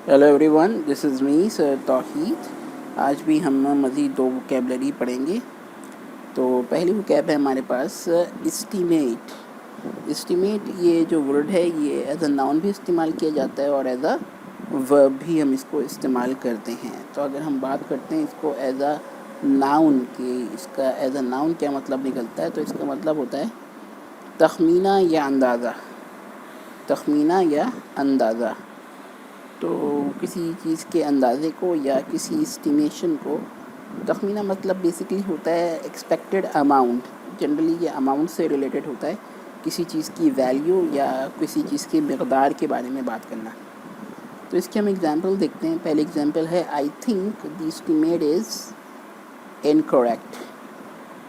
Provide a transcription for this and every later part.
Hello every one, دس از می سر توحید۔ آج بھی ہم مزید 2 وکیبلری پڑھیں گے۔ تو پہلی وکیب ہے ہمارے پاس اسٹیمیٹ۔ اسٹیمیٹ یہ جو ورڈ ہے یہ ایز اے ناؤن بھی استعمال کیا جاتا ہے اور ایز اے ورب بھی ہم اس کو استعمال کرتے ہیں۔ تو اگر ہم بات کرتے ہیں اس کو ایز اے ناؤن کہ اس کا ایز اے ناؤن کیا مطلب نکلتا ہے، تو اس کا مطلب ہوتا ہے تخمینہ یا اندازہ۔ تخمینہ یا اندازہ، تو کسی چیز کے اندازے کو یا کسی اسٹیمیشن کو تخمینہ مطلب بیسیکلی ہوتا ہے ایکسپیکٹڈ اماؤنٹ۔ جنرلی یہ اماؤنٹ سے ریلیٹڈ ہوتا ہے، کسی چیز کی ویلیو یا کسی چیز کی مقدار کے بارے میں بات کرنا۔ تو اس کی ہم اگزامپل دیکھتے ہیں۔ پہلی اگزامپل ہے I think the estimate is incorrect.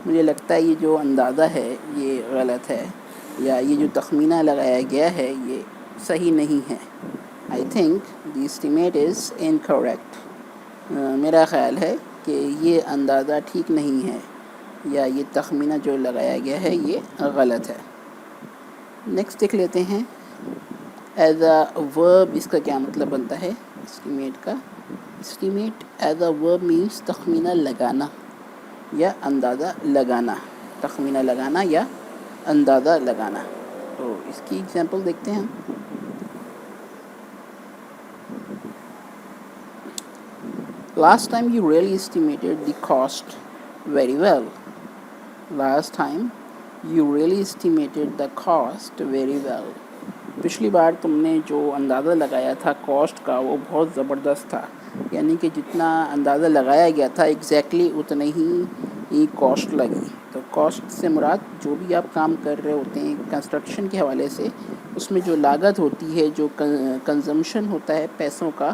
مجھے لگتا ہے یہ جو اندازہ ہے یہ غلط ہے، یا یہ جو تخمینہ لگایا گیا ہے یہ صحیح نہیں ہے۔ I think the estimate is incorrect۔ میرا خیال ہے کہ یہ اندازہ ٹھیک نہیں ہے، یا یہ تخمینہ جو لگایا گیا ہے یہ غلط ہے۔ نیکسٹ دیکھ لیتے ہیں ایز اے ورب اس کا کیا مطلب بنتا ہے اسٹیمیٹ کا۔ اسٹیمیٹ ایز اے ورب مینس تخمینہ لگانا یا اندازہ لگانا۔ تخمینہ لگانا یا اندازہ لگانا۔ تو اس کی ایگزامپل دیکھتے ہیں ہم۔ Last time you really estimated the cost very well۔ Last time you really estimated the cost very well۔ پچھلی بار تم نے جو اندازہ لگایا تھا کاسٹ کا وہ بہت زبردست تھا، یعنی کہ جتنا اندازہ لگایا گیا تھا ایگزیکٹلی اتنے ہی کاسٹ لگی۔ تو کاسٹ سے مراد جو بھی آپ کام کر رہے ہوتے ہیں کنسٹرکشن کے حوالے سے، اس میں جو لاگت ہوتی ہے، جو کنزمپشن ہوتا ہے پیسوں کا،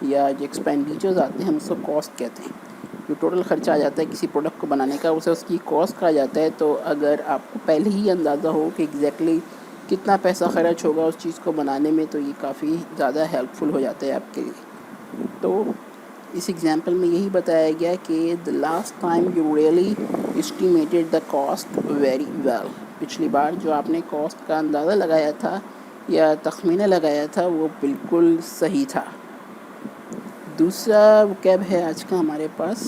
یا جو ایکسپینڈیچرز آتے ہیں ہم اس کو کاسٹ کہتے ہیں۔ جو ٹوٹل خرچہ آ جاتا ہے کسی پروڈکٹ کو بنانے کا اسے اس کی کاسٹ کہا جاتا ہے۔ تو اگر آپ کو پہلے ہی اندازہ ہو کہ ایگزیکٹلی کتنا پیسہ خرچ ہوگا اس چیز کو بنانے میں، تو یہ کافی زیادہ ہیلپ فل ہو جاتا ہے آپ کے لیے۔ تو اس ایگزامپل میں یہی بتایا گیا کہ the last time you really estimated the cost very well۔ پچھلی بار جو آپ نے کاسٹ کا اندازہ لگایا تھا یا تخمینہ لگایا تھا وہ بالکل صحیح تھا۔ دوسرا وکیب ہے آج کا ہمارے پاس،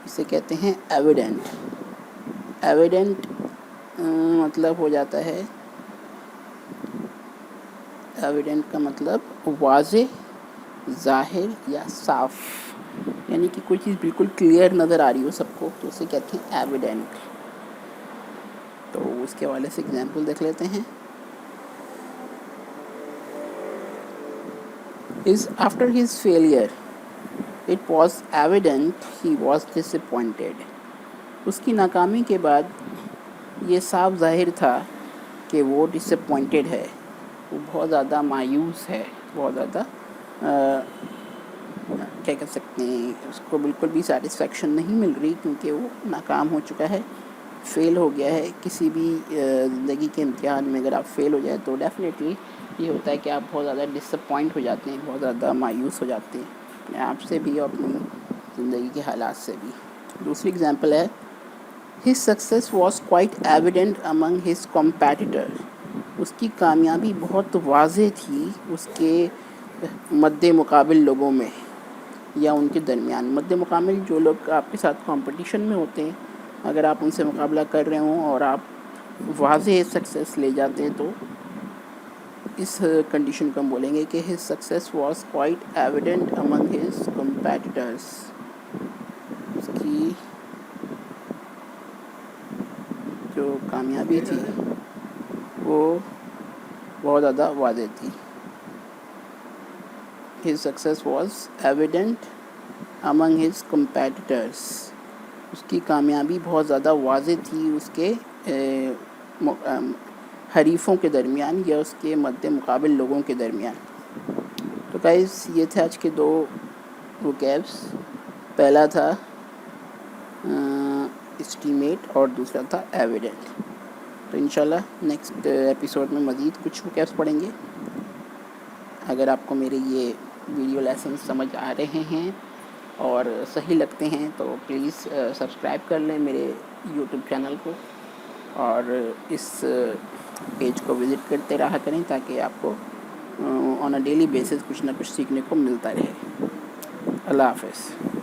اسے کہتے ہیں ایویڈنٹ۔ ایویڈنٹ مطلب ہو جاتا ہے، ایویڈنٹ کا مطلب واضح، ظاہر یا صاف، یعنی کہ کوئی چیز بالکل کلیئر نظر آ رہی ہو سب کو، تو اسے کہتے ہیں ایویڈنٹ۔ تو اس کے حوالے سے ایگزامپل دیکھ لیتے ہیں۔ After his failure it was evident he was disappointed۔ اس کی ناکامی کے بعد یہ صاف ظاہر تھا کہ وہ ڈسپوائنٹڈ ہے، وہ بہت زیادہ مایوس ہے، بہت زیادہ کیا کہہ سکتے ہیں، اس کو بالکل بھی سیٹسفیکشن نہیں مل رہی، کیونکہ وہ ناکام ہو چکا ہے، فیل ہو گیا ہے۔ کسی بھی زندگی کے امتحان میں اگر آپ فیل ہو جائیں تو ڈیفینیٹلی یہ ہوتا ہے کہ آپ بہت زیادہ ڈسپوائنٹ ہو جاتے ہیں، بہت زیادہ مایوس ہو جاتے ہیں اپنے آپ سے بھی اور اپنی زندگی کے حالات سے بھی۔ دوسری اگزامپل ہے his success was quite evident among his competitors۔ اس کی کامیابی بہت واضح تھی اس کے مد مقابل لوگوں میں یا ان کے درمیان۔ مد مقابل جو لوگ آپ کے ساتھ کمپٹیشن میں ہوتے ہیں، اگر آپ ان سے مقابلہ کر رہے ہوں اور آپ واضح سکسیس لے جاتے ہیں، تو اس کنڈیشن کو ہم بولیں گے کہ his success was quite evident among his competitors۔ اس کی جو کامیابی تھی وہ بہت زیادہ واضح تھی۔ His success was evident among his competitors۔ اس کی کامیابی بہت زیادہ واضح تھی اس کے حریفوں کے درمیان یا اس کے مد مقابل لوگوں کے درمیان۔ تو گائز یہ تھے آج کے 2 وکیبس۔ پہلا تھا اسٹیمیٹ اور دوسرا تھا ایویڈنٹ۔ تو انشاءاللہ نیکسٹ ایپیسوڈ میں مزید کچھ وکیبس پڑھیں گے۔ اگر آپ کو میرے یہ ویڈیو لیسن سمجھ آ رہے ہیں اور صحیح لگتے ہیں تو پلیز سبسکرائب کر لیں میرے یوٹیوب چینل کو، اور اس پیج کو وزٹ کرتے رہا کریں تاکہ آپ کو آن اے ڈیلی بیسس کچھ نہ کچھ سیکھنے کو ملتا رہے. اللہ حافظ.